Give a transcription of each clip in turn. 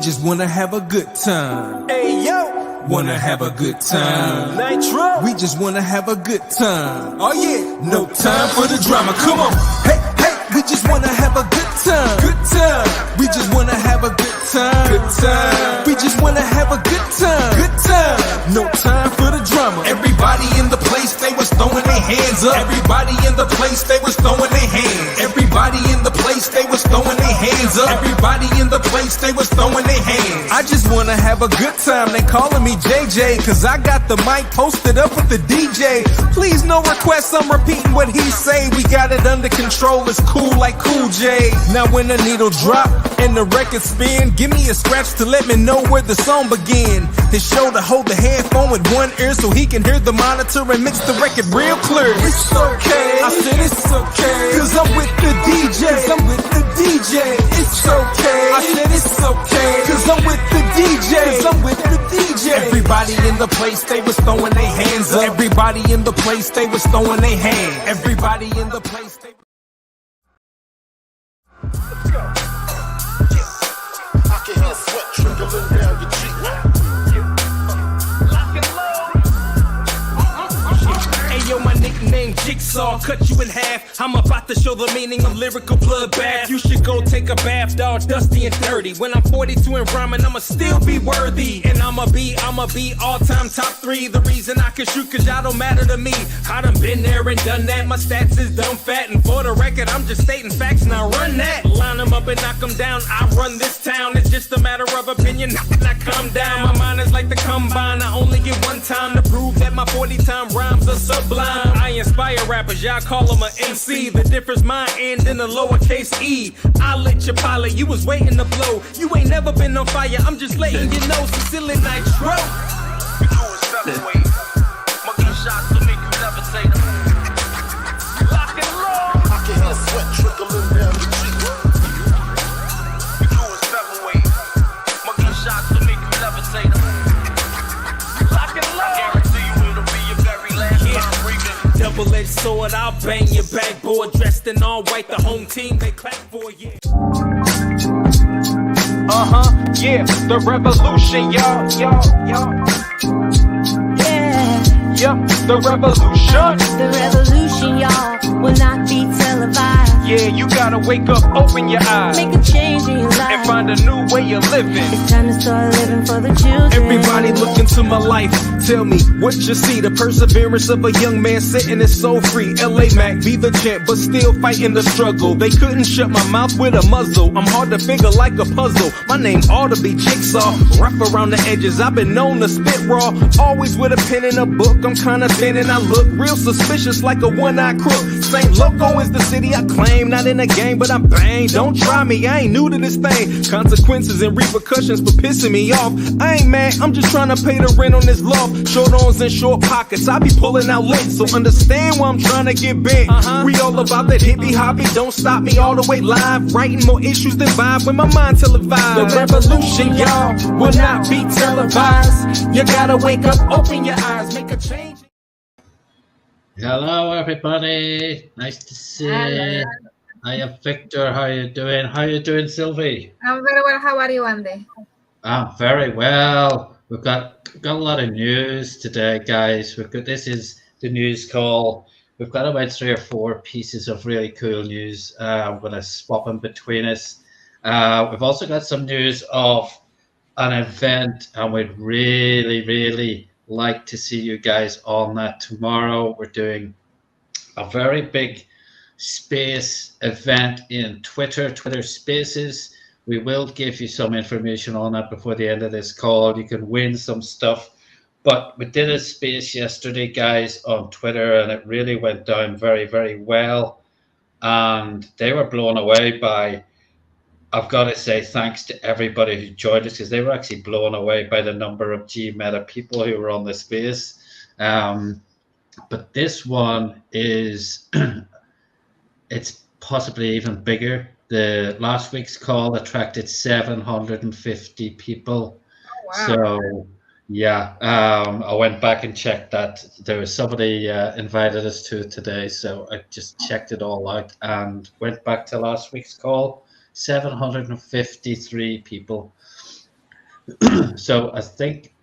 just wanna have a good time. Hey yo, Wanna have a good time. Nitro. We just wanna have a good time. Oh yeah, No time for the drama. Come on. Hey, hey, we just wanna have a good time. good time. We just wanna have a good time. Good time. We just wanna have a good time. Good time. No time for the drama. Everybody in the place, they was throwing their hands up. Everybody in the place, they was throwing their hands. Everybody in the place, they was throwing their hands up. Everybody in the place, they was throwing their hands. I just wanna have a good time. They calling me JJ, cause I got the mic posted up with the DJ. Please no requests, I'm repeating what he say. We got it under control, it's cool like Cool J. Now when the needle drop and the record spin, give me a scratch to let me know where the song begin. His shoulder hold the headphone with one ear so he can hear the monitor and mix the record real clear. It's okay. I said it's okay, Cause I'm with the DJ. cause I'm with the DJ. It's okay. I said it's okay, Cause I'm with the DJ. cause I'm with the DJ. Everybody in the place, they was throwing their hands up. Everybody in the place, they was throwing their hands. Everybody in the place, they Let's go. Yeah. I can hear sweat trickling down your cheek. lock and load. Hey yo, my nickname Jigsaw, cut you in half. I'm about to show the meaning of lyrical bloodbath. You should go take a bath, all dusty and dirty. When I'm 42 and rhyming, I'ma still be worthy. And I'ma be all-time top 3. The reason I can shoot, cause y'all don't matter to me. I done been there and done that. My stats is dumb fat. And for the record, I'm just stating facts, now run that. Line them up and knock them down. I run this town. It's just a matter of opinion. I come down. My mind is like the combine. I only get one time to prove that my 40-time rhymes are sublime. I inspire rappers, y'all call them a MC. The difference my end in the lowercase e. I lit your pilot, you was waiting to blow. You ain't never been on fire, I'm just letting you know. Sincerely Nitro. You doing seven ways. Monkey shots to make you levitate. Lock and load. I can hear sweat trickling down your cheek. You doing seven ways. Monkey shots to make you levitate. Lock and I load. guarantee you it'll be your very last time breathing. Double-edged sword, I'll bang your backboard. Dressed in all white, the home team, they clap for you. Yeah, the revolution, y'all. Yeah, Yup, the revolution. the revolution, y'all, will not be televised. Yeah, you gotta wake up, open your eyes, Make a change in your and life. find a new way of living. It's time to start living for the children. Everybody look into my life. Tell me what you see. The perseverance of a young man sitting is so free. LA Mac, be the champ, but still fighting the struggle. They couldn't shut my mouth with a muzzle. I'm hard to figure like a puzzle. My name ought to be Jigsaw. Rough around the edges, I've been known to spit raw. Always with a pen and a book. I'm kinda thin and I look real suspicious like a one-eyed crook. St. Loco is the city I claim. Not in a game, but I'm bang. Don't try me, I ain't new to this thing. Consequences and repercussions for pissing me off. I ain't mad, I'm just trying to pay the rent on this loft. Short arms and short pockets, I be pulling out lint. So understand why I'm trying to get bent. We all about that hippie hoppy, don't stop me all the way live. Writing more issues than vibe when my mind televised. The revolution, y'all, will not be televised. You gotta wake up, open your eyes, make a change. Hello, everybody. Nice to see you. I am Victor. How you doing? How you doing, Sylvie? I'm very well. How are you, Andy? I'm very well. We've got a lot of news today, guys. This is the news call. We've got about 3 or 4 pieces of really cool news. I'm going to swap them between us. We've also got some news of an event, and we'd really like to see you guys on that tomorrow. We're doing a very big space event in Twitter Spaces. We will give you some information on that before the end of this call. You can win some stuff. But we did a space yesterday, guys, on Twitter, and it really went down very well. And they were blown away by, I've got to say thanks to everybody who joined us, because they were actually blown away by the number of G-Meta people who were on the space. But this one is, it's possibly even bigger. The last week's call attracted 750 people. Oh, wow. So yeah, I went back and checked that. There was somebody invited us to it today, so I just checked it all out and went back to last week's call. 753 people. So I think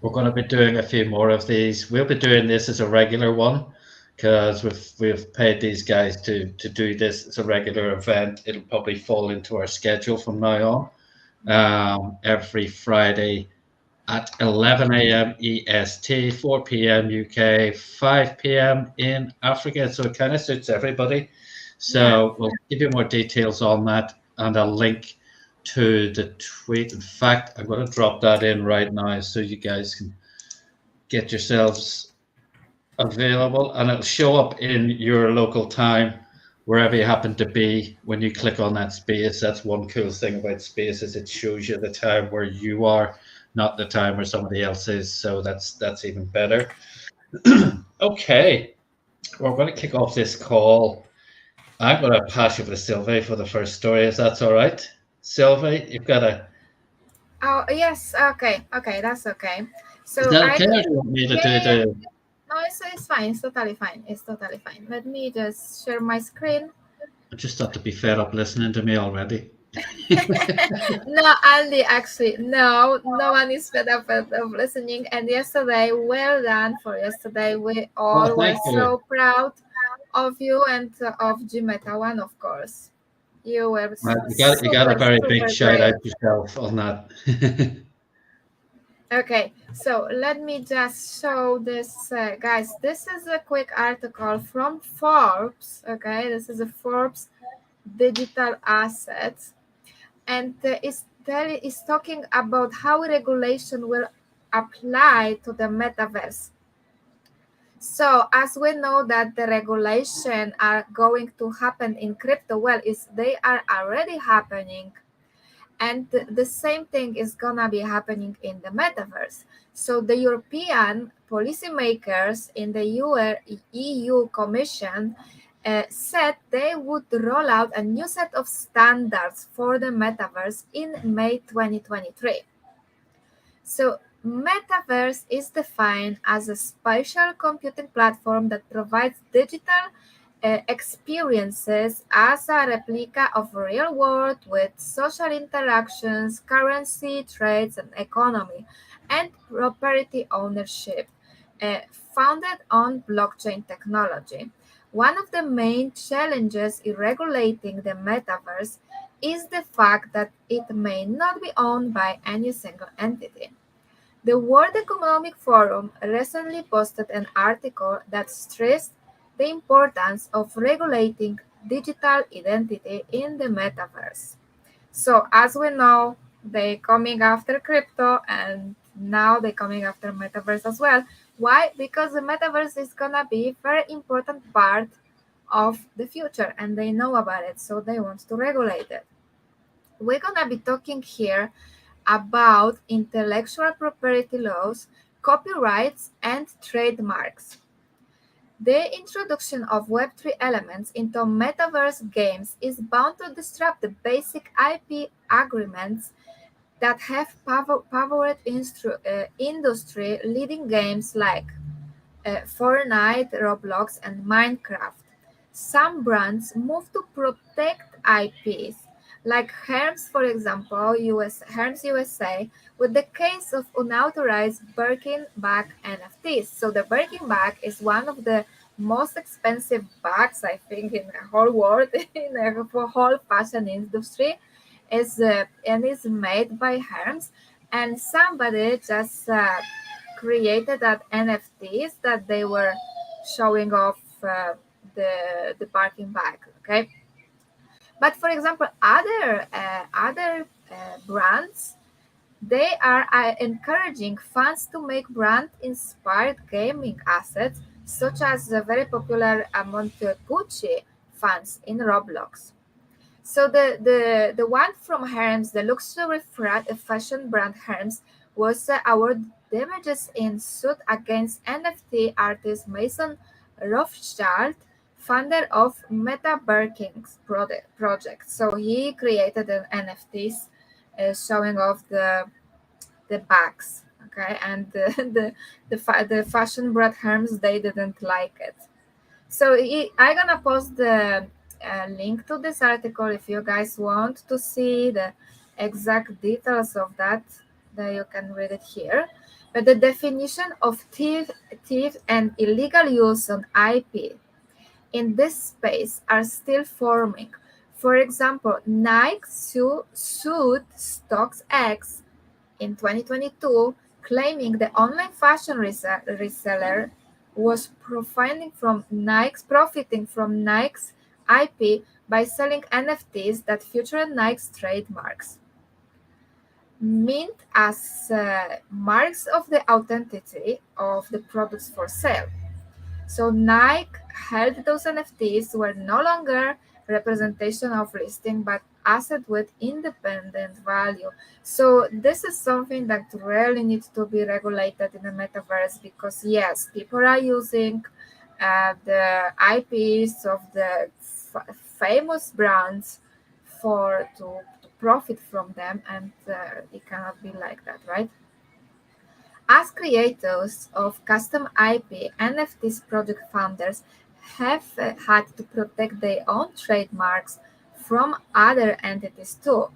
we're going to be doing a few more of these. We'll be doing this as a regular one because we've paid these guys to do this as a regular event. It'll probably fall into our schedule from now on. Every Friday at 11 a.m. EST, 4 p.m. UK, 5 p.m. in Africa. So it kind of suits everybody. Yeah. So we'll give you more details on that and a link to the tweet. In fact, I'm going to drop that in right now so you guys can get yourselves available and it'll show up in your local time wherever you happen to be when you click on that space. That's one cool thing about space is it shows you the time where you are, not the time where somebody else is. So that's even better. Okay, we're going to kick off this call. I'm going to pass you over to Sylvie for the first story. Is that all right? Sylvie, you've got a. Oh, yes. Okay. Okay. That's okay. Is So that I okay? can, Or do you want me to yeah, do yeah, yeah. the? No, it's fine. It's totally fine. It's totally fine. Let me just share my screen. I just thought to be fed up listening to me already. No, Andy, actually, no one is fed up of listening. And yesterday, well done for yesterday. We Oh, all were thank you. so proud of you and of Jimeta one, of course. You were Right, you got a super, very big super shout great. out yourself on that. Okay, so let me just show this, guys. This is a quick article from Forbes. Okay, this is a Forbes digital assets, and it's talking about how regulation will apply to the metaverse. So as we know that the regulation are going to happen in crypto, well, is they are already happening, and the same thing is gonna be happening in the metaverse. So the European policymakers in the EU Commission said they would roll out a new set of standards for the metaverse in May 2023. So Metaverse is defined as a spatial computing platform that provides digital experiences as a replica of real world with social interactions, currency, trades, and economy, and property ownership, founded on blockchain technology. One of the main challenges in regulating the metaverse is the fact that it may not be owned by any single entity. The World Economic Forum recently posted an article that stressed the importance of regulating digital identity in the metaverse. So, as we know, they coming after crypto and now they're coming after metaverse as well. Why? Because the metaverse is gonna be a very important part of the future and they know about it, so they want to regulate it. We're gonna be talking here about intellectual property laws, copyrights, and trademarks. The introduction of Web3 elements into metaverse games is bound to disrupt the basic IP agreements that have powered industry leading games like Fortnite, Roblox, and Minecraft. Some brands move to protect IPs, like Hermes, for example, Hermes USA, with the case of unauthorized Birkin bag NFTs. So the Birkin bag is one of the most expensive bags, I think, in the whole world, in the whole fashion industry, and is made by Hermes. And somebody just created that NFTs that they were showing off the parking bag. Okay, but for example, other brands, they are encouraging fans to make brand-inspired gaming assets, such as the very popular Monte Gucci fans in Roblox. So the one from Hermes, the luxury fashion brand Hermes, was awarded damages in suit against NFT artist Mason Rothschild, founder of Meta Birkins project. So he created an NFTs showing off the bags. Okay, and the fashion brand Hermes, they didn't like it. So I'm gonna post the link to this article if you guys want to see the exact details of that you can read it here. But the definition of thief and illegal use on IP in this space are still forming. For example, Nike sued StockX in 2022, claiming the online fashion reseller was profiting from Nike's IP by selling NFTs that feature Nike's trademarks, mint as marks of the authenticity of the products for sale. So Nike held those NFTs were no longer representation of listing, but asset with independent value. So this is something that really needs to be regulated in the metaverse, because yes, people are using the IPs of the famous brands to profit from them, and it cannot be like that, right? As creators of custom IP, NFTs project founders have had to protect their own trademarks from other entities too.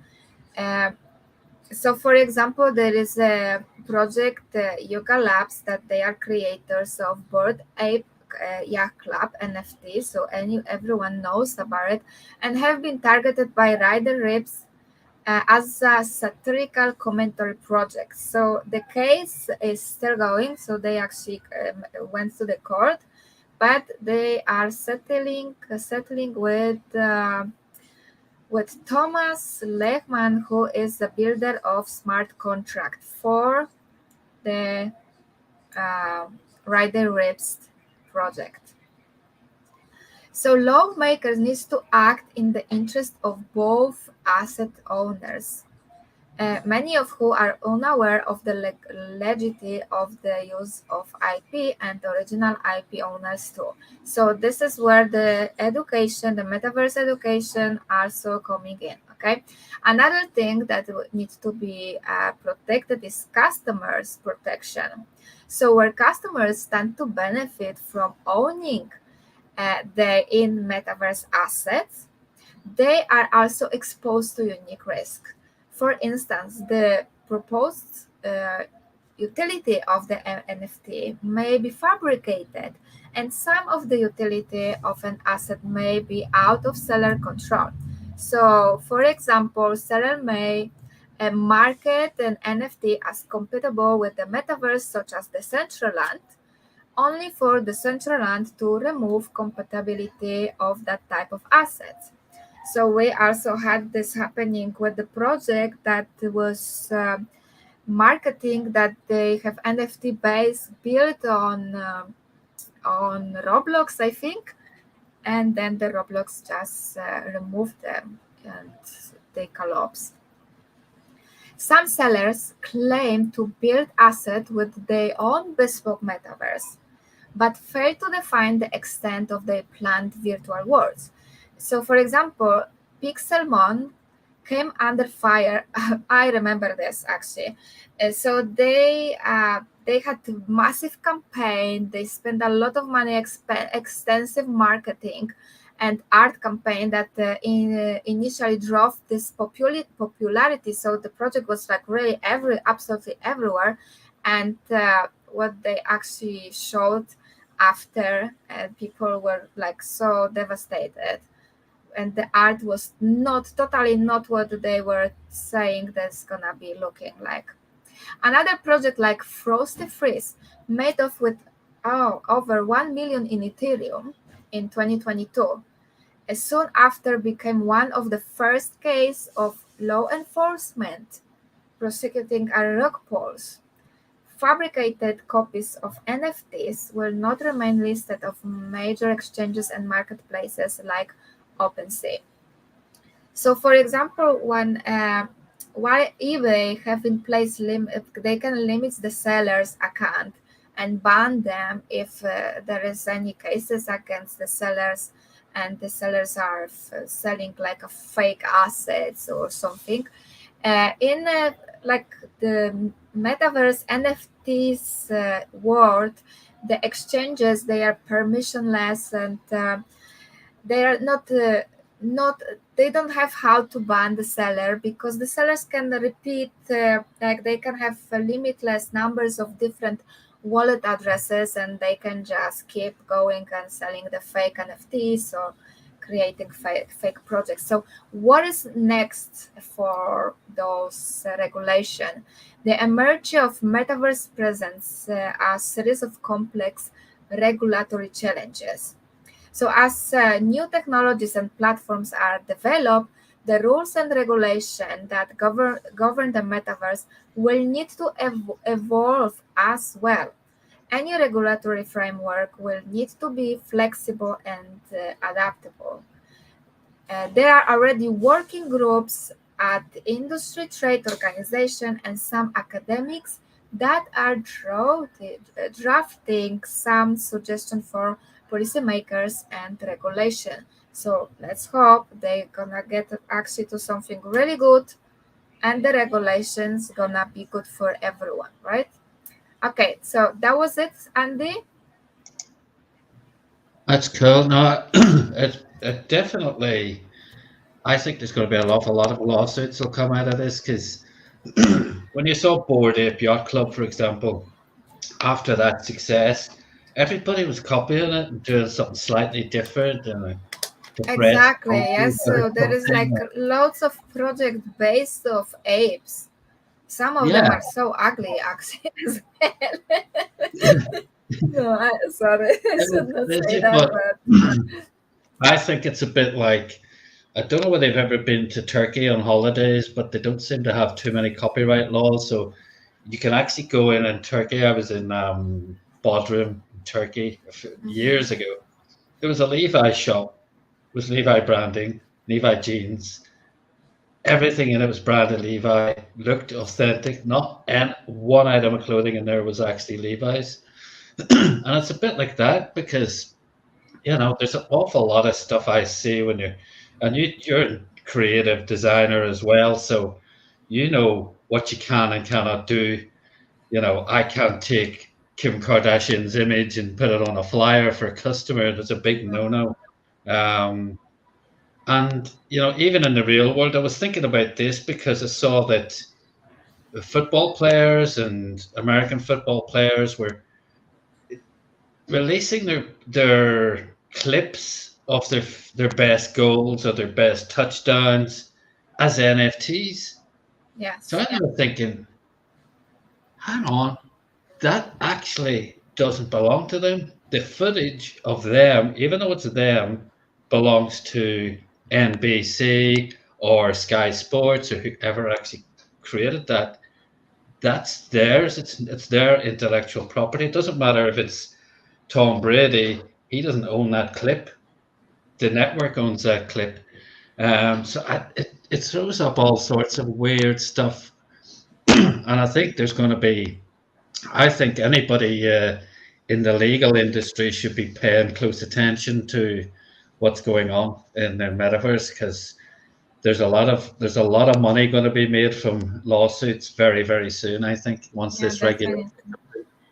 Uh, so, for example, there is a project, Yoga Labs, that they are creators of Bored Ape Yacht Club NFT. So, everyone knows about it, and have been targeted by Rider Rips as a satirical commentary project. So the case is still going. So they actually went to the court, but they are settling with Thomas Lehman, who is the builder of smart contract for the Rider Rips project. So lawmakers need to act in the interest of both asset owners, many of who are unaware of the legitimacy of the use of IP, and original IP owners too. So this is where the metaverse education, also coming in. Okay, another thing that needs to be protected is customers' protection. So where customers stand to benefit from owning the in metaverse assets, they are also exposed to unique risk. For instance, the proposed utility of the NFT may be fabricated, and some of the utility of an asset may be out of seller control. So, for example, seller may market an NFT as compatible with the metaverse, such as the Decentraland, only for the Decentraland to remove compatibility of that type of asset. So we also had this happening with the project that was marketing that they have NFT base built on Roblox, I think, and then the Roblox just removed them and they collapsed. Some sellers claim to build assets with their own bespoke metaverse, but fail to define the extent of their planned virtual worlds. So, for example, Pixelmon came under fire. I remember this actually. So they had a massive campaign. They spent a lot of money, extensive marketing and art campaign that initially drove this popularity. So the project was like really absolutely everywhere, and what they actually showed after, people were like so devastated, and the art was totally not what they were saying that's gonna be looking like. Another project like Frosty Freeze, made off with over 1 million in Ethereum in 2022, soon after became one of the first cases of law enforcement prosecuting a rug pulls. Fabricated copies of NFTs will not remain listed on major exchanges and marketplaces like OpenSea. So, for example, while eBay have in place they can limit the seller's account and ban them if there is any cases against the sellers, and the sellers are selling like a fake assets or something. In like the metaverse NFTs world, the exchanges, they are permissionless, and they are not they don't have how to ban the seller, because the sellers can repeat, like they can have limitless numbers of different wallet addresses, and they can just keep going and selling the fake NFTs or creating fake projects. So what is next for those regulation? The emerge of metaverse presents a series of complex regulatory challenges. So, as new technologies and platforms are developed, the rules and regulation that govern the metaverse will need to evolve as well. Any regulatory framework will need to be flexible and adaptable. There are already working groups at industry trade organization and some academics that are drafting some suggestion for policymakers and regulation. So let's hope they're gonna get actually to something really good, and the regulations gonna be good for everyone, right? Okay, so that was it, Andy. That's cool. No, it definitely. I think there's going to be a lot of lawsuits will come out of this because when you saw Bored Ape Yacht Club, for example, after that success, everybody was copying it and doing something slightly different and the press Exactly, copied yes. or So there is like something. lots of project based of apes. Some of them Yeah, are so ugly, actually. As well. No, sorry, I it should was not say crazy, that, but but I think it's a bit like I don't know whether they've ever been to Turkey on holidays, but they don't seem to have too many copyright laws. So you can actually go in Turkey. I was in Bodrum, Turkey, years ago. There was a Levi shop with Levi branding, Levi jeans. Everything in it was branded Levi, looked authentic. Not and one item of clothing in there was actually Levi's. And it's a bit like that because there's an awful lot of stuff I see when you're a creative designer as well, so you know what you can and cannot do. I can't take Kim Kardashian's image and put it on a flyer for a customer. That's a big no-no. Um, and even in the real world, I was thinking about this because I saw that the football players and American football players were releasing their clips of their best goals or their best touchdowns as NFTs. So yes, I was thinking, hang on, that actually doesn't belong to them. The footage of them, even though it's them, belongs to NBC or Sky Sports or whoever actually created that. That's theirs. It's their intellectual property. It doesn't matter if it's Tom Brady, he doesn't own that clip. The network owns that clip. So it throws up all sorts of weird stuff. And I think there's going to be, I think anybody in the legal industry should be paying close attention to what's going on in the metaverse because there's a lot of money going to be made from lawsuits very, very soon. I think once yeah, this regulation.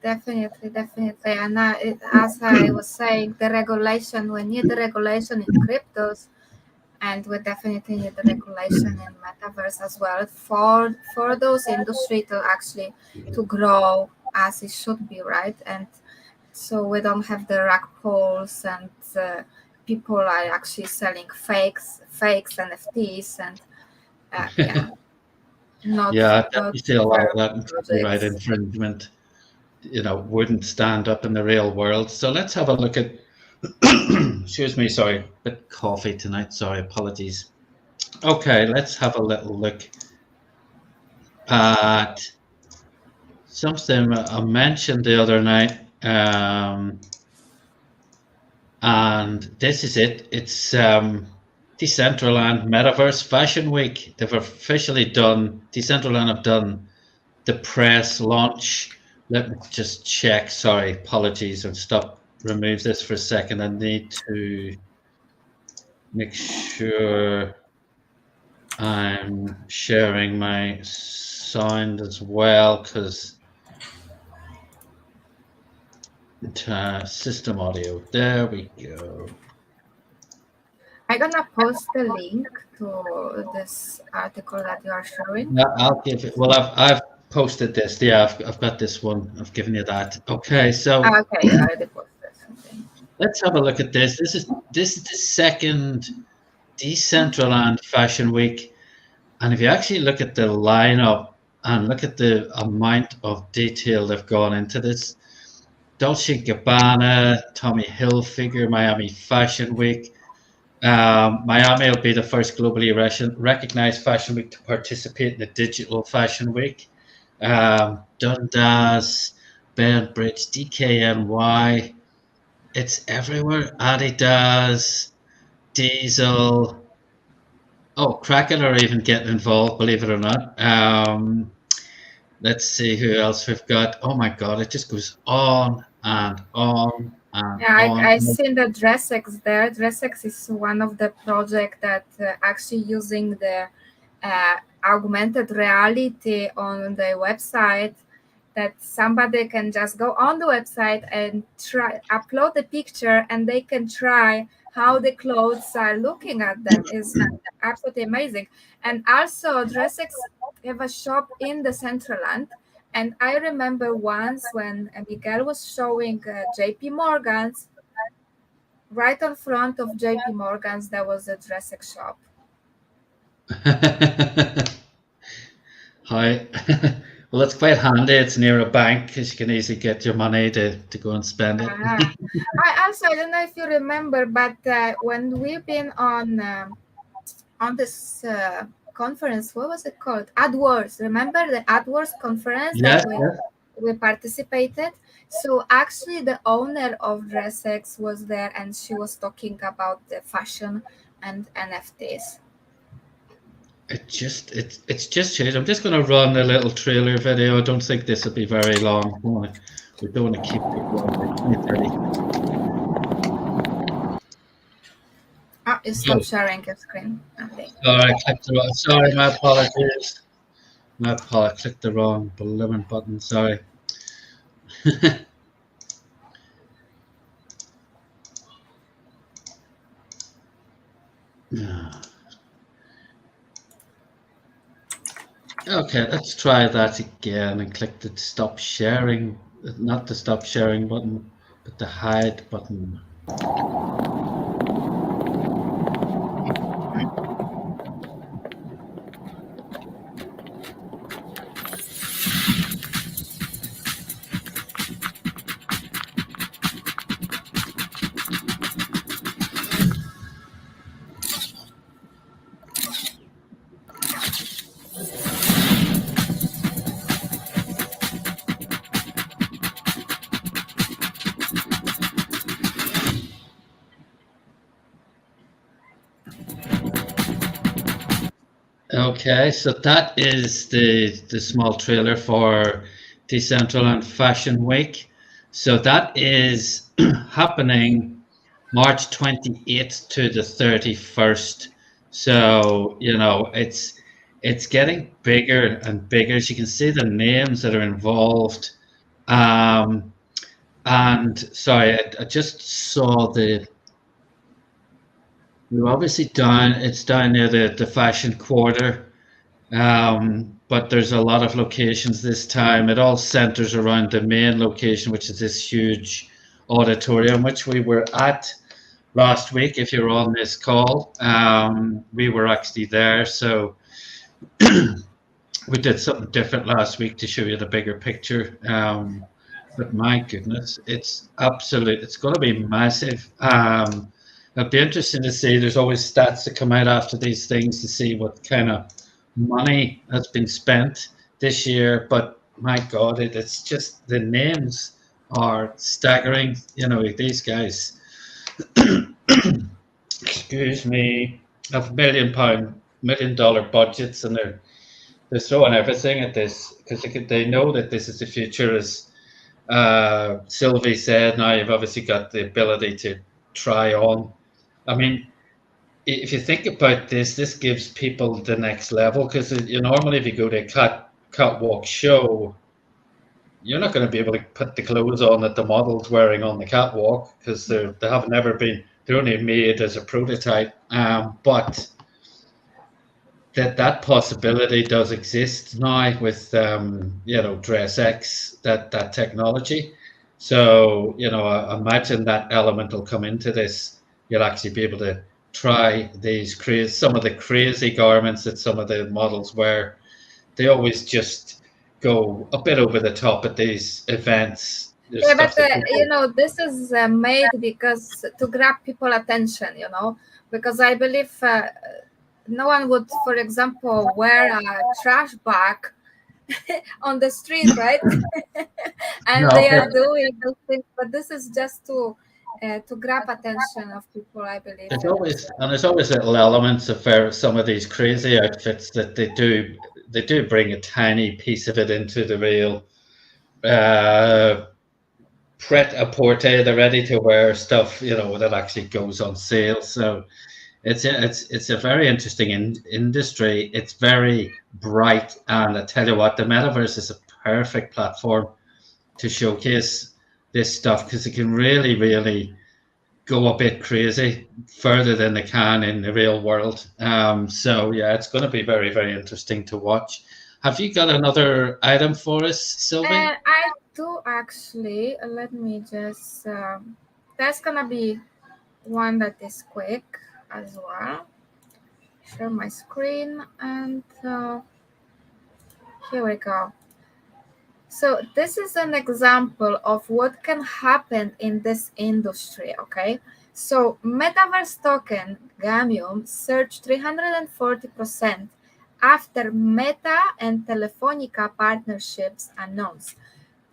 definitely. And as I was saying, the regulation, we need the regulation in cryptos, and we definitely need the regulation in metaverse as well for those industry to actually to grow as it should be, right? And so we don't have the rug pulls, and people are actually selling fakes NFTs, and yeah, not Yeah, I not definitely see a lot of fair that in copyright projects. infringement, wouldn't stand up in the real world. So let's have a look at, excuse me, sorry, bit coffee tonight, sorry, apologies. Okay, let's have a little look at something I mentioned the other night. And this is it. It's Decentraland Metaverse Fashion Week. They've officially done, Decentraland have done the press launch. Let me just check. Sorry, apologies. And stop. Remove this for a second. I need to make sure I'm sharing my sound as well because system audio. There we go. I'm gonna post the link to this article that you are showing. Yeah, I'll give it. Well, I've posted this. Yeah, I've got this one. I've given you that. Okay, so Okay, you already posted something. let's have a look at this. This is the second Decentraland Fashion Week, and if you actually look at the lineup and look at the amount of detail they've gone into this, Dolce & Gabbana, Tommy Hilfiger, Miami Fashion Week. Miami will be the first globally recognized fashion week to participate in the digital fashion week. Dundas, Bridge, DKNY, it's everywhere. Adidas, Diesel. Oh, Kraken are even getting involved, believe it or not. Let's see who else we've got. Oh my God, it just goes on and on and Yeah, I on. seen the DressX there. DressX is one of the project that actually using the augmented reality on the website, that somebody can just go on the website and try upload the picture, and they can try how the clothes are looking at them. Is absolutely amazing. And also DressX have a shop in the Central Land. And I remember once when Miguel was showing JP Morgan's, right in front of JP Morgan's, there was a DressX shop. Hi. Well, it's quite handy. It's near a bank because you can easily get your money to go and spend it. I don't know if you remember, but when we've been on this conference, what was it called? AdWords. Remember the AdWords conference Yes, that yes. we participated? So actually, the owner of DressX was there, and she was talking about the fashion and NFTs. It's just changed. I'm just going to run a little trailer video. I don't think this will be very long. We don't want to keep people on the 20. Oh, you stop sharing your screen. Okay. Sorry, sorry, my apologies. My apologies. Clicked the wrong blooming button. Sorry. Okay, let's try that again and click the stop sharing, not the stop sharing button, but the hide button. Okay, so that is the small trailer for Decentraland Fashion Week. So that is happening March 28th to the 31st. So, you know, it's getting bigger and bigger. As you can see the names that are involved. And sorry, I just saw we're obviously down, it's down near the fashion quarter. But there's a lot of locations this time. It all centers around the main location, which is this huge auditorium, which we were at last week. If you're on this call, we were actually there. So we did something different last week to show you the bigger picture. But my goodness, it's going to be massive. It'll be interesting to see. There's always stats that come out after these things to see what kind of money has been spent this year. But my God, it's just the names are staggering. You know, these guys, excuse me, have $1 million budgets, and they're throwing everything at this because they know that this is the future. As Sylvie said, now you've obviously got the ability to try on. I mean, if you think about this gives people the next level, because you normally, if you go to a catwalk show, you're not going to be able to put the clothes on that the model's wearing on the catwalk because they have never been they're only made as a prototype, but that possibility does exist now with DressX, that technology. So imagine that element will come into this. You'll actually be able to try some of the crazy garments that some of the models wear. They always just go a bit over the top at these events. There's Yeah, but stuff that people. this is made because to grab people attention, because I believe no one would, for example, wear a trash bag on the street, right? And they are No, doing those things, but this is just to grab attention of people, I believe. there's always little elements of some of these crazy outfits that they do bring a tiny piece of it into the real uh, pret-a-porter, the ready-to-wear stuff, that actually goes on sale. So it's a very interesting industry. It's very bright, and I tell you what, the metaverse is a perfect platform to showcase this stuff because it can really, really go a bit crazy further than they can in the real world. So yeah, it's going to be very, very interesting to watch. Have you got another item for us, Sylvie? I do actually. Let me just. That's gonna be one that is quick as well. Share my screen, and here we go. So this is an example of what can happen in this industry, okay? So Metaverse token Gamium surged 340% after Meta and Telefonica partnerships announced.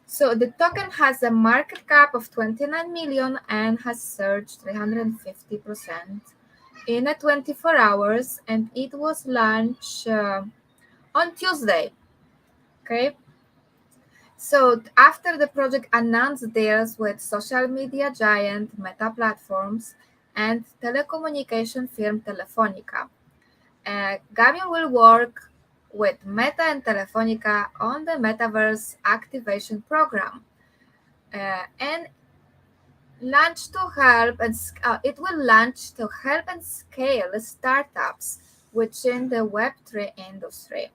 So the token has a market cap of 29 million and has surged 350% in 24 hours, and it was launched on Tuesday, okay? So after the project announced deals with social media giant Meta Platforms and telecommunication firm Telefonica, Gamion will work with Meta and Telefonica on the Metaverse activation program, and it will launch to help and scale startups within the Web3 industry.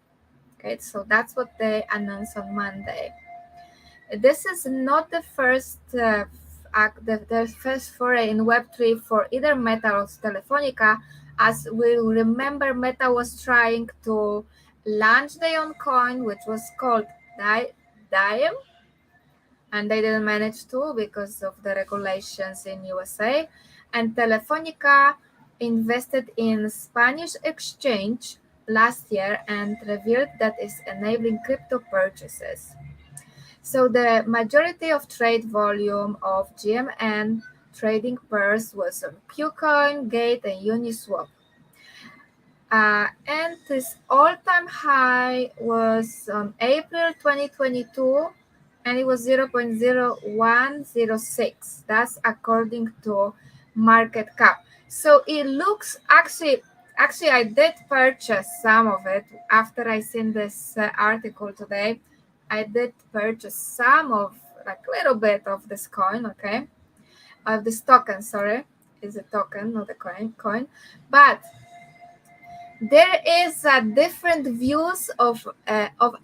Okay, so that's what they announced on Monday. This is not the first the first foray in Web3 for either Meta or Telefonica. As we remember, Meta was trying to launch their own coin, which was called Diem, and they didn't manage to because of the regulations in USA. And Telefonica invested in Spanish exchange last year and revealed that it's enabling crypto purchases. So the majority of trade volume of GMN trading pairs was on KuCoin, Gate, and Uniswap. And this all-time high was on April 2022, and it was 0.0106. That's according to market cap. So it looks actually I did purchase some of it after I seen this article today. I did purchase some of, like, a little bit of this coin, okay? Of this token, sorry. Is a token, not a coin. But there is different views of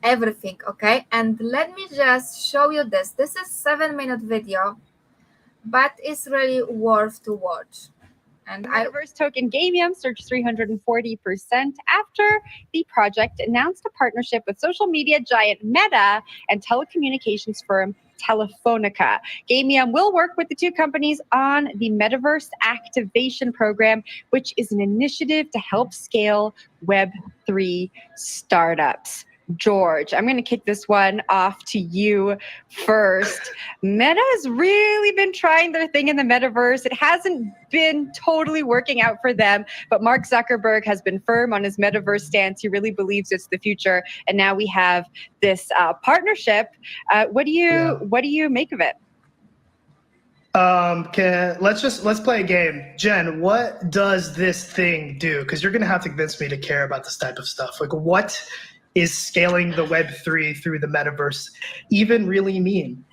everything, okay? And let me just show you this. This is 7-minute video, but it's really worth to watch. And Metaverse token Gamium surged 340% after the project announced a partnership with social media giant Meta and telecommunications firm Telefonica. Gamium will work with the two companies on the Metaverse Activation Program, which is an initiative to help scale Web3 startups. George, I'm going to kick this one off to you first. Meta has really been trying their thing in the metaverse. It hasn't been totally working out for them, but Mark Zuckerberg has been firm on his metaverse stance. He really believes it's the future, and now we have this partnership. What do you make of it? Let's play a game. Jen, what does this thing do? Because you're going to have to convince me to care about this type of stuff. Like, what is scaling the Web3 through the metaverse even really mean?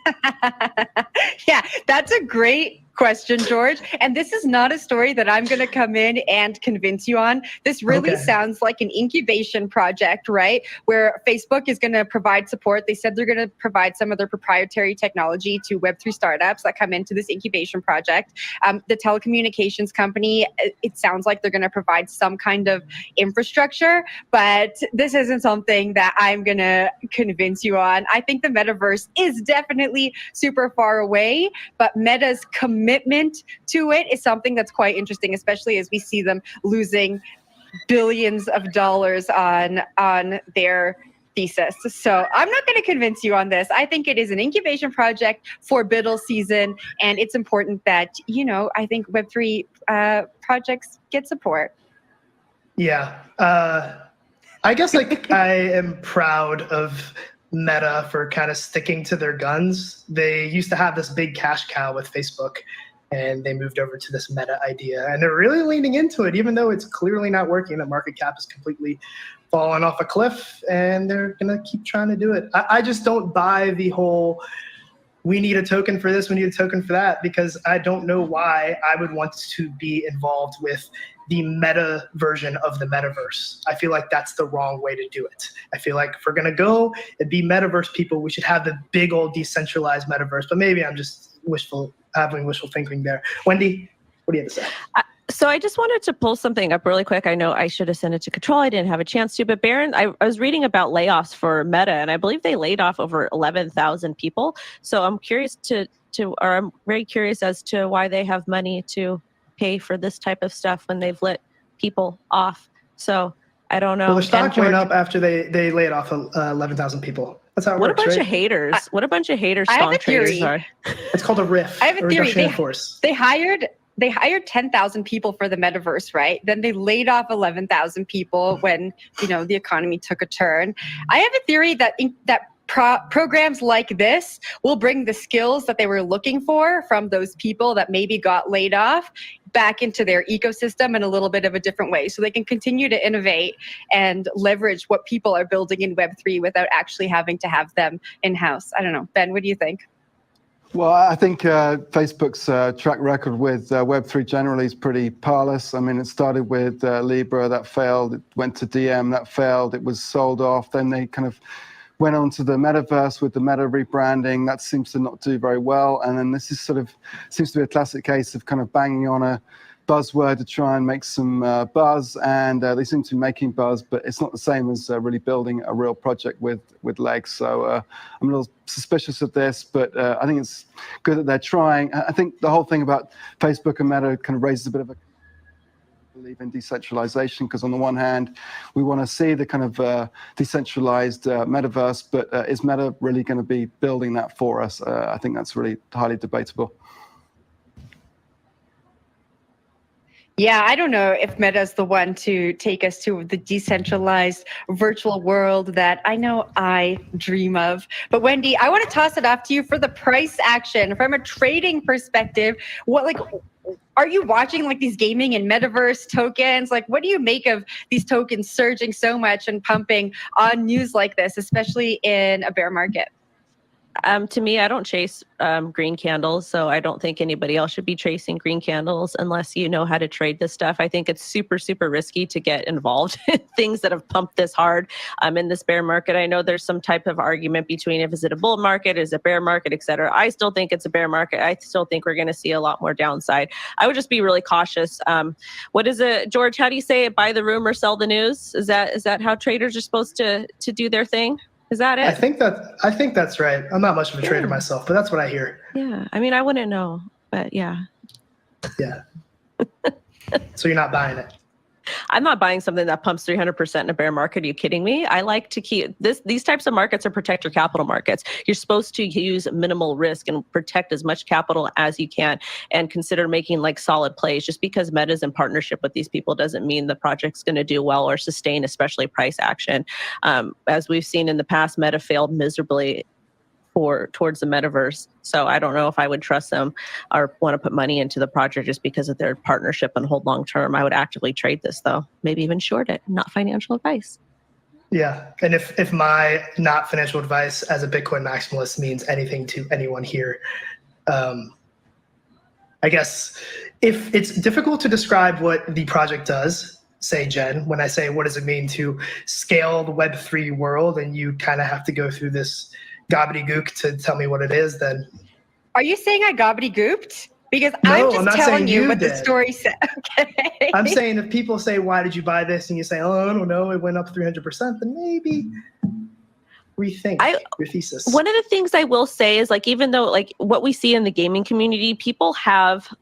Yeah, that's a great question, George. And this is not a story that I'm going to come in and convince you on. This really sounds like an incubation project, right? Where Facebook is going to provide support. They said they're going to provide some of their proprietary technology to Web3 startups that come into this incubation project. The telecommunications company, it sounds like they're going to provide some kind of infrastructure, but this isn't something that I'm going to convince you on. I think the metaverse is definitely super far away, but Meta's commitment to it is something that's quite interesting, especially as we see them losing billions of dollars on their thesis. So I'm not going to convince you on this. I think it is an incubation project for Biddle season, and it's important that, I think Web3 projects get support. Yeah. I guess I am proud of Meta for kind of sticking to their guns. They used to have this big cash cow with Facebook, and they moved over to this Meta idea, and they're really leaning into it, even though it's clearly not working. The market cap is completely fallen off a cliff, and they're going to keep trying to do it. I just don't buy the whole, we need a token for this, we need a token for that, because I don't know why I would want to be involved with the meta version of the metaverse. I feel like that's the wrong way to do it. I feel like if we're going to go and be metaverse people, we should have the big old decentralized metaverse. But maybe I'm just having wishful thinking there. Wendy, what do you have to say? So I just wanted to pull something up really quick. I know I should have sent it to Control. I didn't have a chance to, but Baron, I was reading about layoffs for Meta, and I believe they laid off over 11,000 people. So I'm curious I'm very curious as to why they have money to pay for this type of stuff when they've let people off. So I don't know. Well, their stock went up after they laid off 11,000 people. That's how it works, What a bunch right? of haters. What a bunch of haters I have a traders theory. are. It's called a RIF. I have a theory. Reduction in force. They hired 10,000 people for the metaverse, right? Then they laid off 11,000 people when, the economy took a turn. I have a theory that programs like this will bring the skills that they were looking for from those people that maybe got laid off back into their ecosystem in a little bit of a different way, so they can continue to innovate and leverage what people are building in Web3 without actually having to have them in-house. I don't know. Ben, what do you think? Well, I think Facebook's track record with Web3 generally is pretty parlous. I mean, it started with Libra, that failed. It went to DM, that failed. It was sold off. Then they kind of went on to the metaverse with the meta rebranding. That seems to not do very well. And then this is seems to be a classic case of kind of banging on a buzzword to try and make some buzz. And they seem to be making buzz, but it's not the same as really building a real project with legs. So I'm a little suspicious of this, but I think it's good that they're trying. I think the whole thing about Facebook and Meta kind of raises a bit of a believe in decentralization, because on the one hand, we want to see the kind of decentralized metaverse, but is Meta really going to be building that for us? I think that's really highly debatable. Yeah, I don't know if Meta's the one to take us to the decentralized virtual world that I know I dream of. But Wendy, I want to toss it off to you for the price action. From a trading perspective, are you watching these gaming and metaverse tokens? What do you make of these tokens surging so much and pumping on news like this, especially in a bear market? To me, I don't chase green candles, so I don't think anybody else should be chasing green candles unless you know how to trade this stuff. I think it's super, super risky to get involved in things that have pumped this hard in this bear market. I know there's some type of argument between is it a bull market, is it a bear market, et cetera. I still think it's a bear market. I still think we're going to see a lot more downside. I would just be really cautious. What is it, George? How do you say it? Buy the rumor, sell the news? Is that how traders are supposed to do their thing? Is that it? I think that's right. I'm not much of a trader myself, but that's what I hear. Yeah. I mean, I wouldn't know, but yeah. Yeah. So you're not buying it? I'm not buying something that pumps 300% in a bear market. Are you kidding me? I like to keep these types of markets are protect your capital markets. You're supposed to use minimal risk and protect as much capital as you can and consider making solid plays. Just because Meta's in partnership with these people doesn't mean the project's going to do well or sustain, especially price action. As we've seen in the past, Meta failed miserably towards the metaverse. So I don't know if I would trust them or want to put money into the project just because of their partnership and hold long term. I would actively trade this though, maybe even short it. Not financial advice. Yeah, and if my not financial advice as a Bitcoin maximalist means anything to anyone here, I guess if it's difficult to describe what the project does, say, Jen, when I say what does it mean to scale the Web3 world, and you kind of have to go through this gobbledygook to tell me what it is, then. Are you saying I gobbledygooked? Because No, I'm I'm just not telling saying you you what the did. story said. Okay. I'm saying if people say, why did you buy this? And you say, oh, I don't know, it went up 300%, then maybe rethink your thesis. One of the things I will say is, like, even though, like, what we see in the gaming community, people have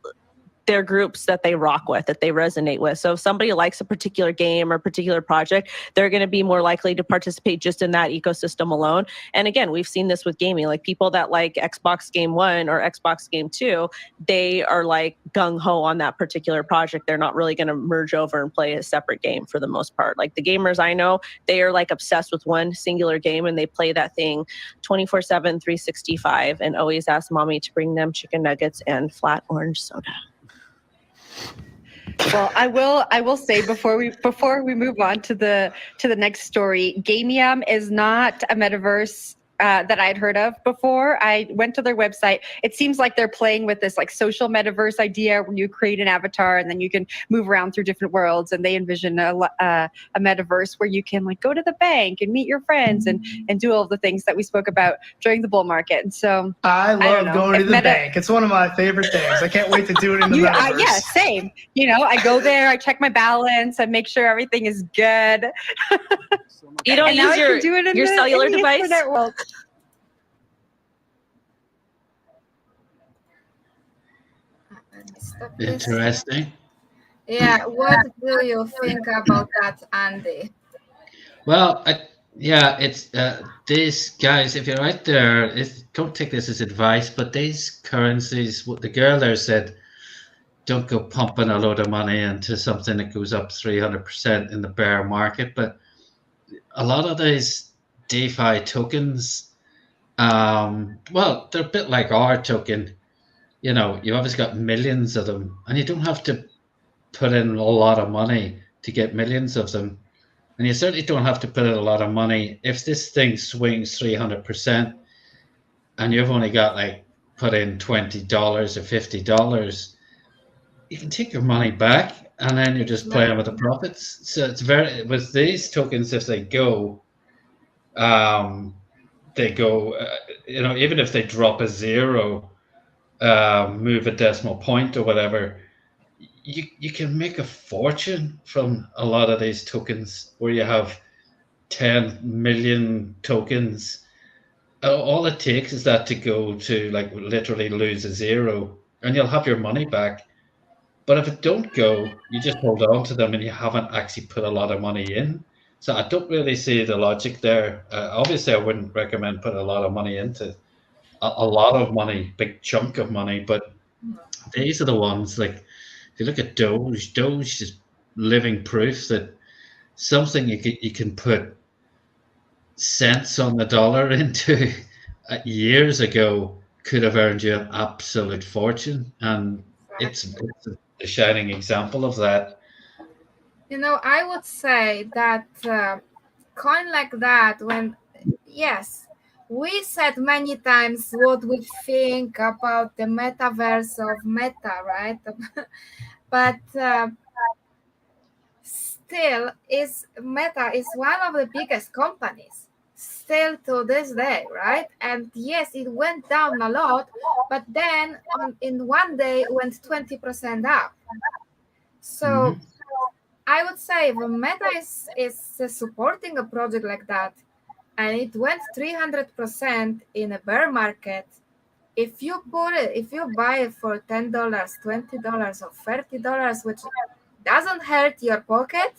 their groups that they rock with, that they resonate with. So if somebody likes a particular game or particular project, they're going to be more likely to participate just in that ecosystem alone. And again, we've seen this with gaming, like people that like Xbox Game 1 or Xbox Game 2, they are like gung-ho on that particular project. They're not really going to merge over and play a separate game for the most part. Like the gamers I know, they are like obsessed with one singular game and they play that thing 24/7, 365, and always ask mommy to bring them chicken nuggets and flat orange soda. Well, I will say before we move on to the next story, Gamium is not a metaverse that I'd heard of before. I went to their website. It seems like they're playing with this like social metaverse idea where you create an avatar and then you can move around through different worlds. And they envision a metaverse where you can like go to the bank and meet your friends and do all of the things that we spoke about during the bull market. And so I love going to the bank. It's one of my favorite things. I can't wait to do it in the metaverse. Yeah, same. You know, I go there, I check my balance, I make sure everything is good. You don't use your cellular device? World. Interesting. Yeah, what do you think about that, Andy? Well, it's these guys. If you're out there, don't take this as advice, but these currencies. What the girl there said, don't go pumping a load of money into something that goes up 300% in the bear market. But a lot of these DeFi tokens, well, they're a bit like our token. You know, you obviously got millions of them, and you don't have to put in a lot of money to get millions of them. And you certainly don't have to put in a lot of money. If this thing swings 300% and you've only got like put in $20 or $50, you can take your money back and then you're just playing with the profits. So it's with these tokens, if they go, you know, even if they drop a zero, move a decimal point or whatever, you can make a fortune from a lot of these tokens where you have 10 million tokens. All it takes is that to go to like literally lose a zero and you'll have your money back. But if it don't go, you just hold on to them and you haven't actually put a lot of money in. So I don't really see the logic there. Obviously, I wouldn't recommend putting a lot of money into a lot of money, big chunk of money. But these are the ones, like if you look at Doge is living proof that something you can put cents on the dollar into years ago could have earned you an absolute fortune, and it's a shining example of that. You know, I would say that coin like that, when, yes, we said many times what we think about the metaverse of Meta, right? But still, Meta is one of the biggest companies still to this day, right? And yes, it went down a lot, but then in one day it went 20% up. So I would say if Meta is supporting a project like that, and it went 300% in a bear market, if you buy it for $10, $20, or $30, which doesn't hurt your pocket,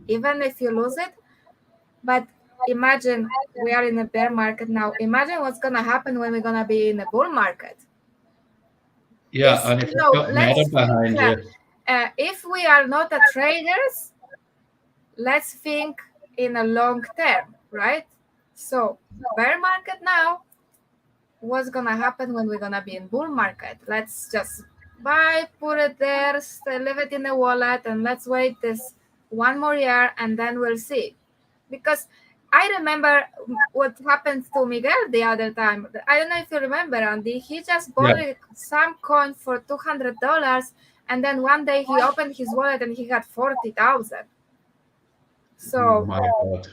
even if you lose it. But imagine we are in a bear market now. Imagine what's gonna happen when we're gonna be in a bull market. Yeah, and if you've got Meta behind you. If we are not a traders, let's think in a long term, right? So bear market now, what's gonna happen when we're gonna be in bull market? Let's just buy, put it there, leave it in the wallet, and let's wait this one more year, and then we'll see. Because I remember what happened to Miguel the other time. I don't know if you remember, Andy. He just bought some coin for $200, and then one day he opened his wallet and he had 40,000. So Oh my God.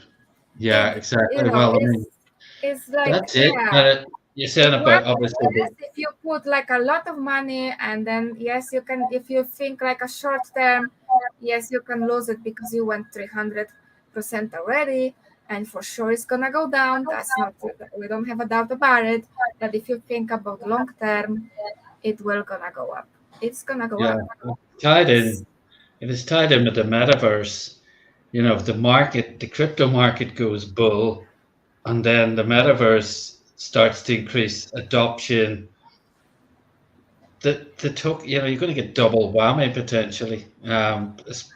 Yeah, exactly. Well, I mean, it's like that's it. You're saying about obviously. If you put like a lot of money, and then yes, you can. If you think like a short term, yes, you can lose it because you went 300% already, and for sure it's gonna go down. That's not. We don't have a doubt about it. But if you think about long term, it will gonna go up. It's gonna go up. Tied in. If it's tied in with the metaverse, if the crypto market goes bull, and then the metaverse starts to increase adoption, you're going to get double whammy potentially,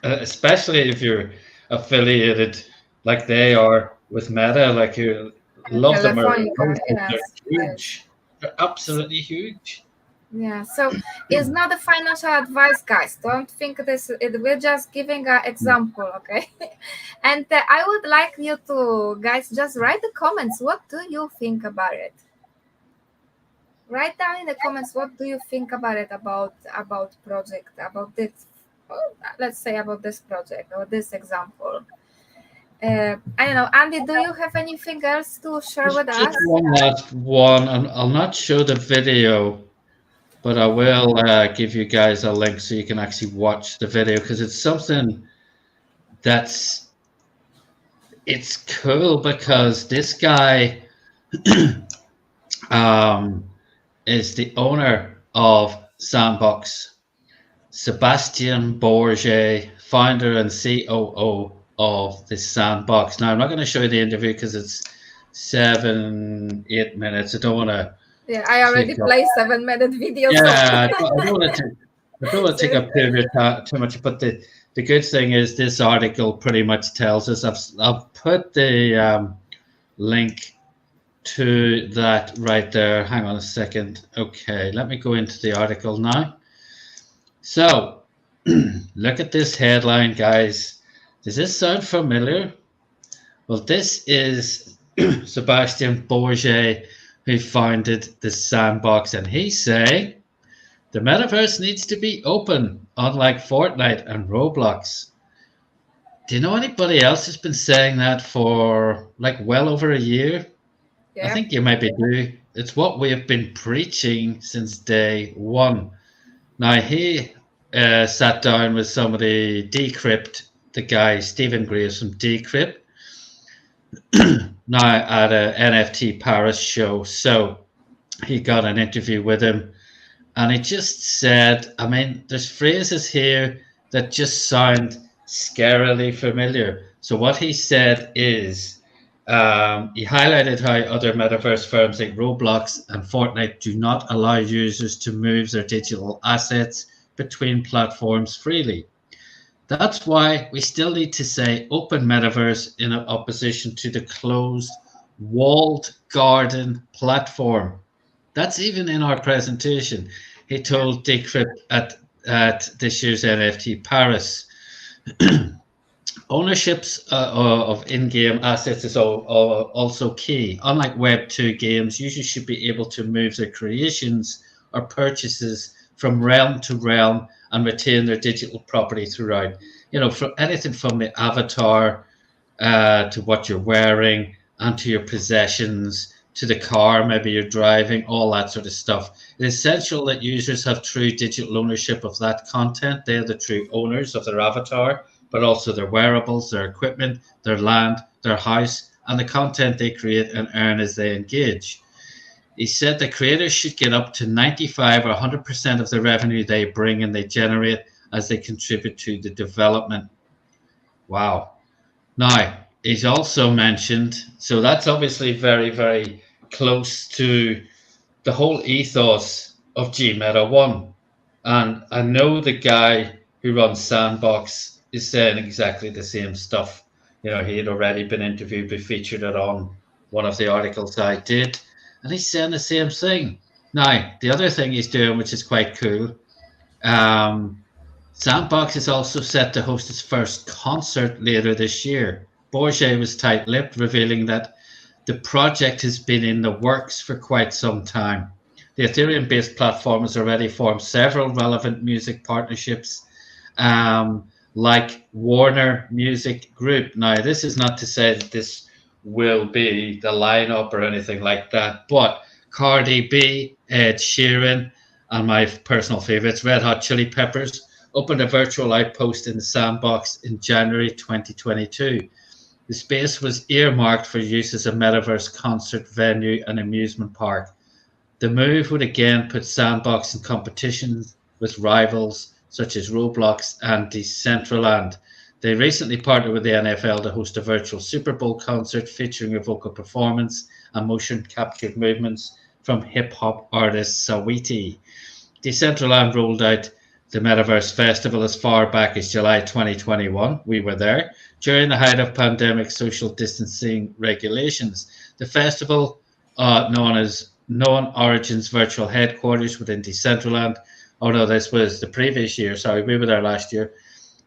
especially if you're affiliated like they are with Meta. Like you love them, they're huge. They're absolutely huge. Yeah, so it's not a financial advice, guys. Don't think this. We're just giving an example, okay? And I would like you to, guys, just write the comments. What do you think about it? Write down in the comments what do you think about it, about project, about this. Let's say about this project or this example. I don't know, Andy. Do you have anything else to share with us? Just one last one, and I'll not show the video. But I will give you guys a link so you can actually watch the video, because it's something it's cool, because this guy is the owner of Sandbox, Sebastian Bourget, founder and COO of the Sandbox. Now, I'm not going to show you the interview because it's 7-8 minutes. I don't want to. Yeah, I already played 7-minute videos. Yeah, I don't want to take up too much. But the good thing is this article pretty much tells us. I've put the link to that right there. Hang on a second. Okay, let me go into the article now. So, look at this headline, guys. Does this sound familiar? Well, this is Sebastian Bourget, who founded the Sandbox, and he's saying the metaverse needs to be open, unlike Fortnite and Roblox. Do you know anybody else who's been saying that for like well over a year? Yeah. I think you maybe do. It's what we have been preaching since day one. Now, he sat down with somebody, Decrypt, the guy, Stephen Graves from Decrypt, now at a NFT Paris show. So he got an interview with him, and he just said, I mean, there's phrases here that just sound scarily familiar. So what he said is, he highlighted how other metaverse firms like Roblox and Fortnite do not allow users to move their digital assets between platforms freely. That's why we still need to say open metaverse in opposition to the closed, walled garden platform. That's even in our presentation. He told Decrypt at this year's NFT Paris. Ownerships of in-game assets is also key. Unlike Web 2 games, users should be able to move their creations or purchases from realm to realm and retain their digital property throughout. From anything from the avatar to what you're wearing and to your possessions, to the car maybe you're driving, all that sort of stuff. It's essential that users have true digital ownership of that content. They are the true owners of their avatar, but also their wearables, their equipment, their land, their house, and the content they create and earn as they engage. He said the creators should get up to 95 or 100% of the revenue they bring and they generate as they contribute to the development. Wow. Now, he's also mentioned, so that's obviously very, very close to the whole ethos of GMeta 1. And I know the guy who runs Sandbox is saying exactly the same stuff. He had already been interviewed, we featured it on one of the articles I did, and he's saying the same thing. Now, the other thing he's doing, which is quite cool, Sandbox is also set to host its first concert later this year. Bourget was tight-lipped, revealing that the project has been in the works for quite some time. The Ethereum-based platform has already formed several relevant music partnerships, like Warner Music Group. Now, this is not to say that this will be the lineup or anything like that, but Cardi B, Ed Sheeran, and my personal favorites, Red Hot Chili Peppers, opened a virtual outpost in the Sandbox in January 2022. The space was earmarked for use as a metaverse concert venue and amusement park. The move would again put Sandbox in competition with rivals such as Roblox and Decentraland. They recently partnered with the NFL to host a virtual Super Bowl concert featuring a vocal performance and motion captured movements from hip hop artist Saweetie. Decentraland rolled out the Metaverse Festival as far back as July 2021. We were there during the height of pandemic social distancing regulations. The festival, known as Known Origins Virtual Headquarters within Decentraland, although this was the previous year, sorry, we were there last year,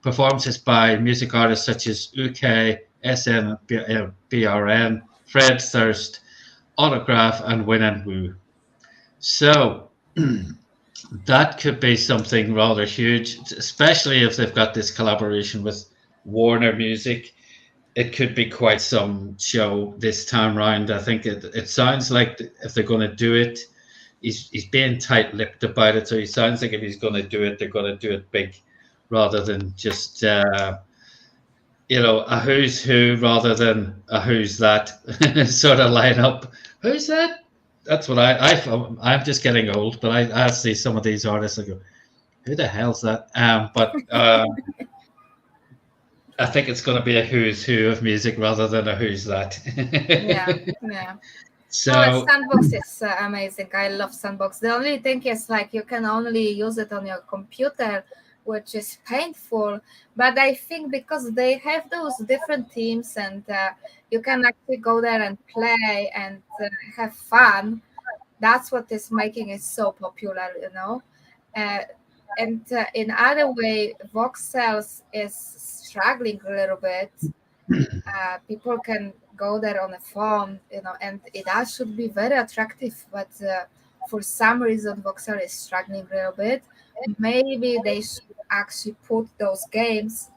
performances by music artists such as UK, SNBRN, Fred Thirst, Autograph, and Win and Woo. So that could be something rather huge, especially if they've got this collaboration with Warner Music. It could be quite some show this time round. I think it sounds like if they're going to do it, he's being tight-lipped about it. So he sounds like if he's going to do it, they're going to do it big, rather than just a who's who, rather than a who's that sort of lineup. Who's that? That's what I'm just getting old, but I see some of these artists. I go, who the hell's that? I think it's going to be a who's who of music rather than a who's that. Yeah. So Sandbox is amazing. I love Sandbox. The only thing is like you can only use it on your computer, which is painful. But I think because they have those different teams and you can actually go there and play and have fun, that's what is making it so popular, And in other way, Voxels is struggling a little bit. People can go there on a phone, and that should be very attractive. But for some reason, Voxel is struggling a little bit. Maybe they should actually put those games,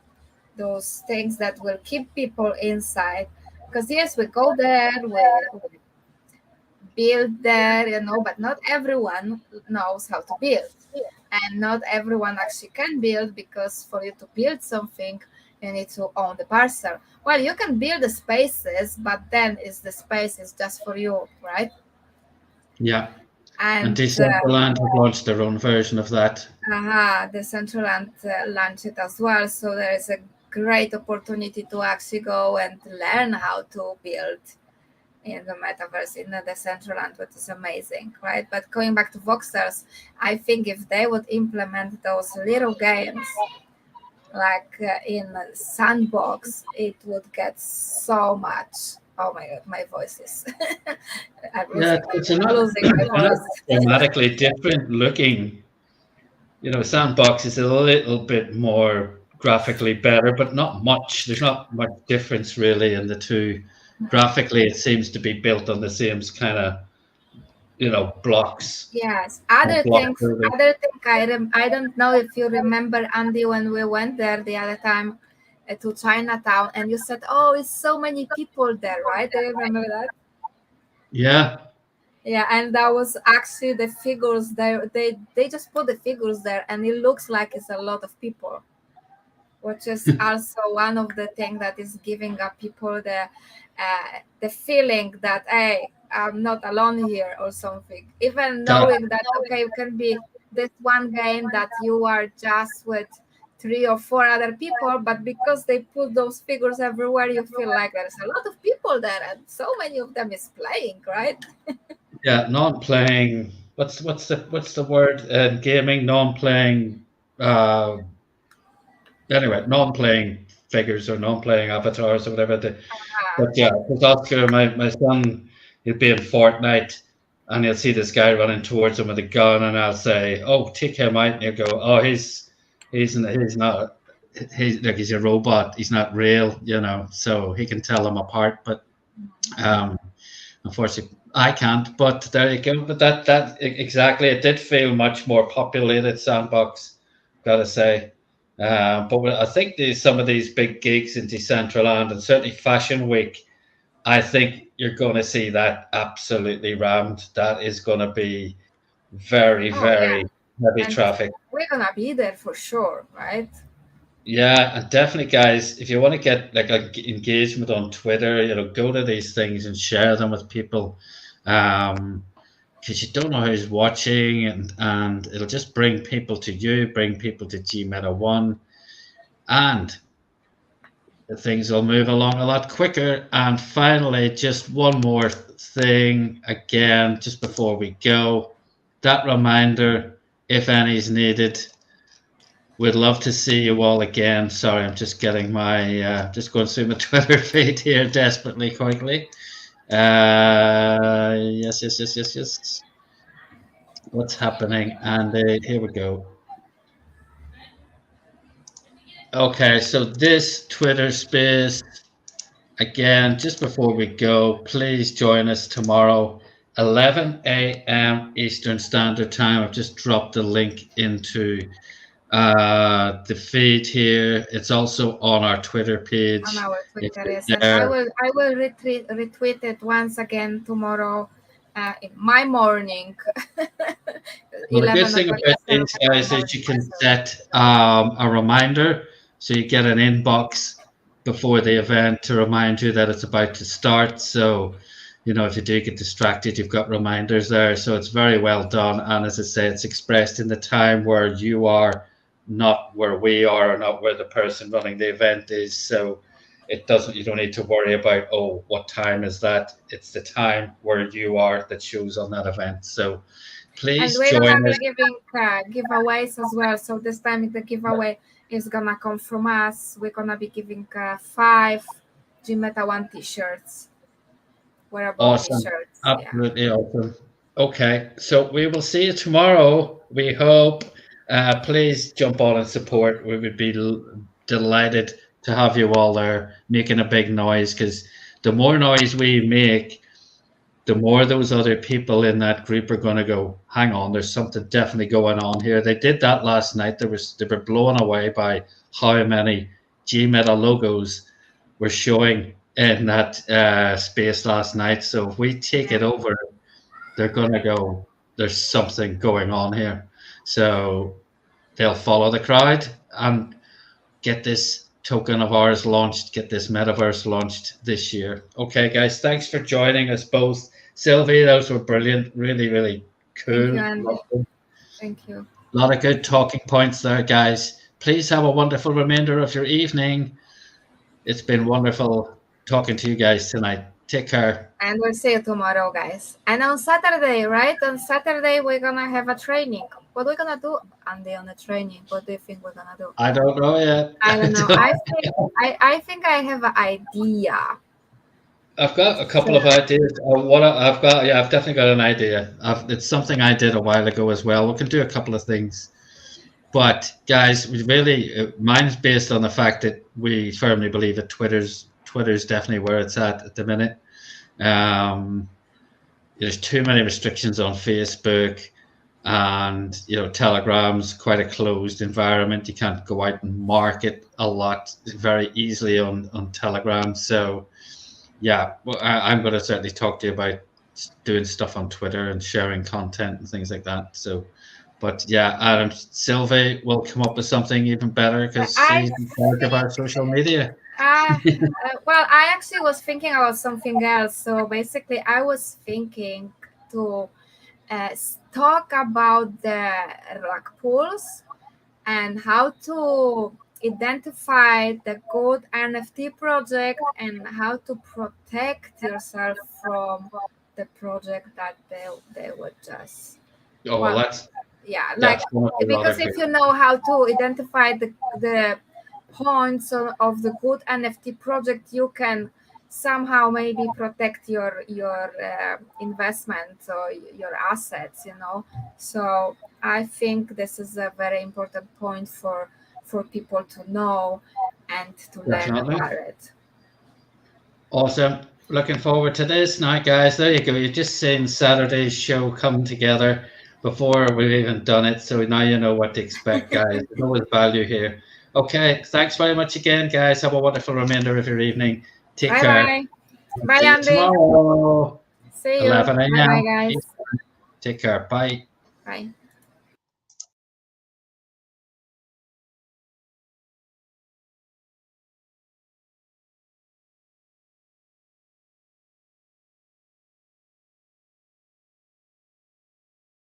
those things that will keep people inside. Because yes, we go there, we build there, but not everyone knows how to build. And not everyone actually can build, because for you to build something, you need to own the parcel. Well, you can build the spaces, but then the space is just for you, right? Yeah. And Decentraland have launched their own version of that. Decentraland launched it as well. So there is a great opportunity to actually go and learn how to build in the metaverse, in the Decentraland, which is amazing, right? But going back to Voxels, I think if they would implement those little games like in Sandbox, it would get so much. Oh my God, my voice is. It's dramatically different looking. Sandbox is a little bit more graphically better, but not much. There's not much difference really in the two. Graphically, it seems to be built on the same kind of, blocks. Yes. Other thing, I don't know if you remember, Andy, when we went there the other time to Chinatown, and you said, "Oh, it's so many people there," right? Do you remember that? Yeah. Yeah, and that was actually the figures there. They just put the figures there, and it looks like it's a lot of people, which is also one of the things that is giving up people the feeling that, hey, I'm not alone here or something. Even knowing that, okay, you can be this one game that you are just with 3 or 4 other people, but because they put those figures everywhere, you feel like there's a lot of people there, and so many of them is playing, right? Yeah, non-playing. What's the word in gaming? Non-playing. Anyway, non-playing figures or non-playing avatars or whatever. But yeah, because Oscar, my son, he'll be in Fortnite and he'll see this guy running towards him with a gun, and I'll say, "Oh, take him out," and he'll go, "Oh, he's not he's a robot. He's not real, so he can tell them apart. But unfortunately, I can't. But there you go. But exactly, it did feel much more populated sandbox, gotta say. But I think some of these big gigs in Decentraland and certainly Fashion Week, I think you're going to see that absolutely rammed. That is going to be very, Oh yeah, very heavy and traffic. we're gonna be there for sure, right? Yeah, and definitely, guys, if you want to get like engagement on Twitter, go to these things and share them with people, because you don't know who's watching, and it'll just bring people to you, bring people to G Meta One, and things will move along a lot quicker. And finally, just one more thing again, just before we go, that reminder, if any is needed. We'd love to see you all again. Sorry, I'm just getting just going through my Twitter feed here desperately quickly. Yes. What's happening? And here we go. Okay, so this Twitter space, again, just before we go, please join us tomorrow, 11 a.m. Eastern Standard Time. I've just dropped the link into the feed here. It's also on our Twitter page. On our Twitter, yes, and there. I will retweet it once again tomorrow in my morning. Well, the good 11 thing o'clock about Eastern these guys Time. is you can set a reminder, so you get an inbox before the event to remind you that it's about to start. So, if you do get distracted, you've got reminders there. So it's very well done. And as I say, it's expressed in the time where you are, not where we are, or not where the person running the event is. So you don't need to worry about, oh, what time is that? It's the time where you are that shows on that event. So please And we're gonna join be us. giving giveaways as well. So this time the giveaway is gonna come from us. We're gonna be giving 5 Gmeta One t-shirts, wearable Awesome. t-shirts. Absolutely awesome. Okay, so we will see you tomorrow. We hope. Please jump on and support. We would be delighted to have you all there making a big noise, because the more noise we make, the more those other people in that group are going to go, hang on, there's something definitely going on here. They did that last night. They were blown away by how many Gmeta logos were showing in that space last night. So if we take it over, they're going to go, there's something going on here. So they'll follow the crowd and get this token of ours launched, get this metaverse launched this year. Okay, guys, thanks for joining us both. Sylvie, those were brilliant. Really, really cool. Thank you, Andy. Thank you. A lot of good talking points there, guys. Please have a wonderful remainder of your evening. It's been wonderful talking to you guys tonight. Take care. And we'll see you tomorrow, guys. And on Saturday, right? On Saturday, we're gonna have a training. What are we gonna do, Andy, on the training? What do you think we're gonna do? I don't know yet. I don't know. I think I have an idea. I've got a couple of ideas. I've definitely got an idea. It's something I did a while ago as well. We can do a couple of things. But guys, mine's based on the fact that we firmly believe that Twitter's definitely where it's at the minute. There's too many restrictions on Facebook, and Telegram's quite a closed environment. You can't go out and market a lot very easily on Telegram. So yeah, well, I'm going to certainly talk to you about doing stuff on Twitter and sharing content and things like that. So, but yeah, Adam, Sylvie will come up with something even better, because she's in charge of our social media. Well, I actually was thinking about something else. So basically, I was thinking to talk about the rug pulls and how to identify the good NFT project and how to protect yourself from the project that they would just. Oh, well, that's because if you know how to identify the points of the good NFT project, you can somehow maybe protect your investments or your assets. So I think this is a very important point for for people to know and to learn Definitely. about it. Awesome. Looking forward to this now, guys. There you go. You've just seen Saturday's show come together before we've even done it. So now you know what to expect, guys. There's always value here. Okay. Thanks very much again, guys. Have a wonderful remainder of your evening. Take care. Bye bye. Bye, See you Andy. tomorrow. See you. 11 Bye a.m. bye, guys. Take care. Bye. Bye.